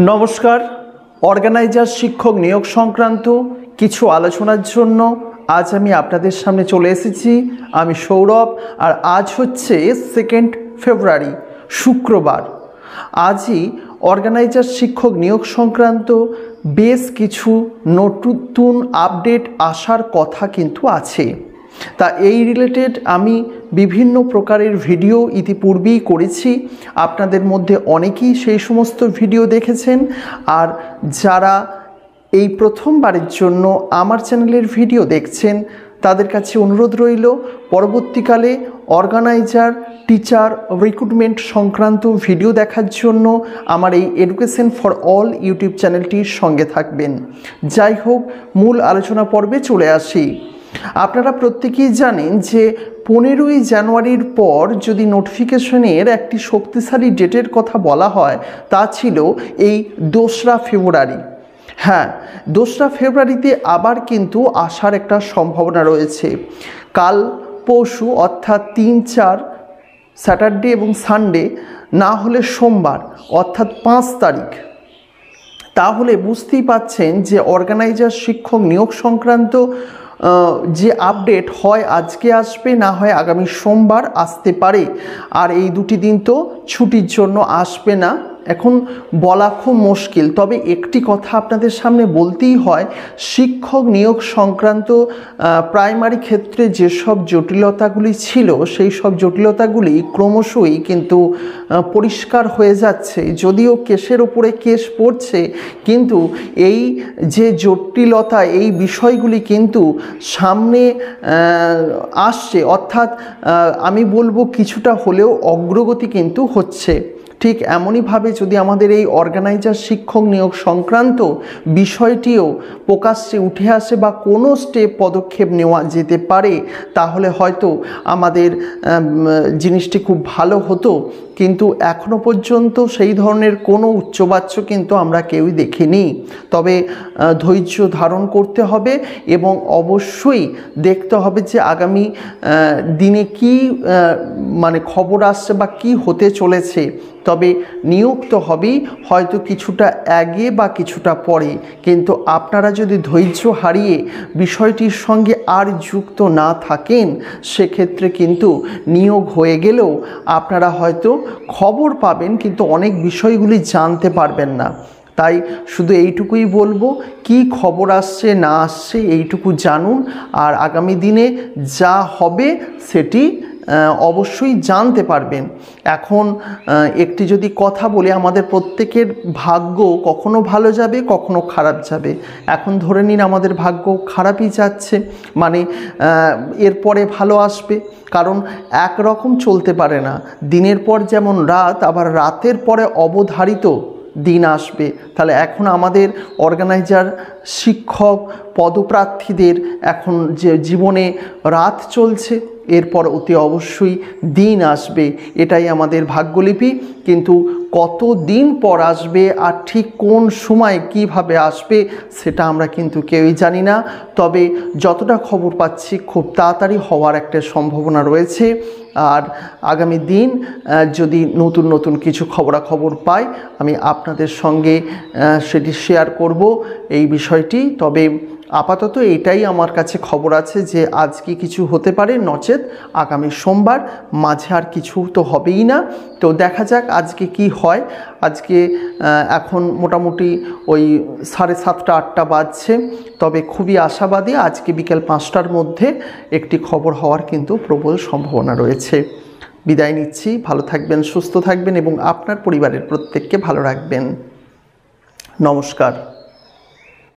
নমস্কার। অর্গানাইজার শিক্ষক নিয়োগ সংক্রান্ত কিছু আলোচনার জন্য আজ আমি আপনাদের সামনে চলে এসেছি। আমি সৌরভ, আর আজ হচ্ছে 2 ফেব্রুয়ারি, শুক্রবার। আজই অর্গানাইজার শিক্ষক নিয়োগ সংক্রান্ত বেশ কিছু নতুন আপডেট আসার কথা কিন্তু আছে। তা এই রিলেটেড আমি বিভিন্ন প্রকারের ভিডিও ইতিপূর্বেই করেছি। আপনাদের মধ্যে অনেকেই সেই সমস্ত ভিডিও দেখেছেন, আর যারা এই প্রথমবারের জন্য আমার চ্যানেলের ভিডিও দেখছেন তাদের কাছে অনুরোধ রইল পরবর্তীকালে অর্গানাইজার টিচার রিক্রুটমেন্ট সংক্রান্ত ভিডিও দেখার জন্য আমার এই এডুকেশন ফর অল ইউটিউব চ্যানেলটির সঙ্গে থাকবেন। যাই হোক, মূল আলোচনা পর্বে চলে আসি। আপনারা প্রত্যেকেই জানেন যে 15ই জানুয়ারির পর যদি নোটিফিকেশনের একটি শক্তিশালী ডেটের কথা বলা হয়, তা ছিল এই 2রা ফেব্রুয়ারি। হ্যাঁ, 2রা ফেব্রুয়ারিতে আবার কিন্তু আসার একটা সম্ভাবনা রয়েছে। কাল পরশু অর্থাৎ 3-4 স্যাটারডে এবং সানডে, না হলে সোমবার অর্থাৎ 5 তারিখ। তাহলে বুঝতেই পাচ্ছেন যে অর্গানাইজার শিক্ষক নিয়োগ সংক্রান্ত যে আপডেট হয় আজকে আসবে, না হয় আগামী সোমবার আসতে পারে। আর এই দুটি দিন তো ছুটির জন্য আসবে না, এখন বলা খুব মুশকিল। তবে একটি কথা আপনাদের সামনে বলতেই হয়, শিক্ষক নিয়োগ সংক্রান্ত প্রাইমারি ক্ষেত্রে যেসব জটিলতাগুলি ছিল সেই সব জটিলতাগুলি ক্রমশই কিন্তু পরিষ্কার হয়ে যাচ্ছে। যদিও কেসের উপরে কেস পড়ছে, কিন্তু এই যে জটিলতা, এই বিষয়গুলি কিন্তু সামনে আসছে, অর্থাৎ আমি বলবো কিছুটা হলেও অগ্রগতি কিন্তু হচ্ছে। ঠিক এমনইভাবে যদি আমাদের এই অর্গানাইজার শিক্ষক নিয়োগ সংক্রান্ত বিষয়টিও প্রকাশ্যে উঠে আসে বা কোনো পদক্ষেপ নেওয়া যেতে পারে, তাহলে হয়তো আমাদের জিনিসটি খুব ভালো হতো। কিন্তু এখনো পর্যন্ত সেই ধরনের কোনো উচ্চবাচ্য কিন্তু আমরা কেউই দেখিনি। তবে ধৈর্য ধারণ করতে হবে এবং অবশ্যই দেখতে হবে যে আগামী দিনে কি খবর আসছে বা কি হতে চলেছে। তবে নিয়োগ তো হবেই, হয়তো কিছুটা আগে বা কিছুটা পরে, কিন্তু আপনারা যদি ধৈর্য হারিয়ে বিষয়টির সঙ্গে আর যুক্ত না থাকেন, সেক্ষেত্রে কিন্তু নিয়োগ হয়ে গেলেও আপনারা হয়তো খবর পাবেন, কিন্তু অনেক বিষয়গুলি জানতে পারবেন না। তাই শুধু এইটুকুই বলবো, কি খবর আসছে না আসছে এইটুকু জানুন, আর আগামী দিনে যা হবে সেটি অবশ্যই জানতে পারবেন। এখন একটি যদি কথা বলি, আমাদের প্রত্যেকের ভাগ্য কখনো ভালো যাবে, কখনো খারাপ যাবে। এখন ধরে নিন আমাদের ভাগ্য খারাপই যাচ্ছে, এরপরে ভালো আসবে, কারণ একরকম চলতে পারে না। দিনের পর যেমন রাত, আবার রাতের পরে অবধারিত দিন আসবে। তাহলে এখন আমাদের অর্গানাইজার শিক্ষক পদপ্রার্থীদের এখন যে জীবনে রাত চলছে, এরপর অতি অবশ্যই দিন আসবে, এটাই আমাদের ভাগ্যলিপি। কিন্তু কত দিন পর আসবে আর ঠিক কোন সময় কিভাবে আসবে সেটা আমরা কিন্তু কেউই জানি না। তবে যতটা খবর পাচ্ছি খুব তাড়াতাড়ি হওয়ার একটা সম্ভাবনা রয়েছে। আর আগামী দিন যদি নতুন নতুন কিছু খবরাখবর পাই, আমি আপনাদের সঙ্গে সেটি শেয়ার করব এই বিষয়টি। তবে আপাতত এটাই আমার কাছে খবর আছে যে আজকে কিছু হতে পারে, নচেত আগামী সোমবার, মাঝে আর কিছু তো হবেই না। তো দেখা যাক আজকে কি হয়। আজকে এখন মোটামুটি ওই 7:30-8টা বাজছে। তবে খুবই আশাবাদী, আজকে বিকেল 5টার মধ্যে একটি খবর হওয়ার কিন্তু প্রবল সম্ভাবনা রয়েছে। বিদায় নিচ্ছি, ভালো থাকবেন, সুস্থ থাকবেন এবং আপনার পরিবারের প্রত্যেককে ভালো রাখবেন। নমস্কার।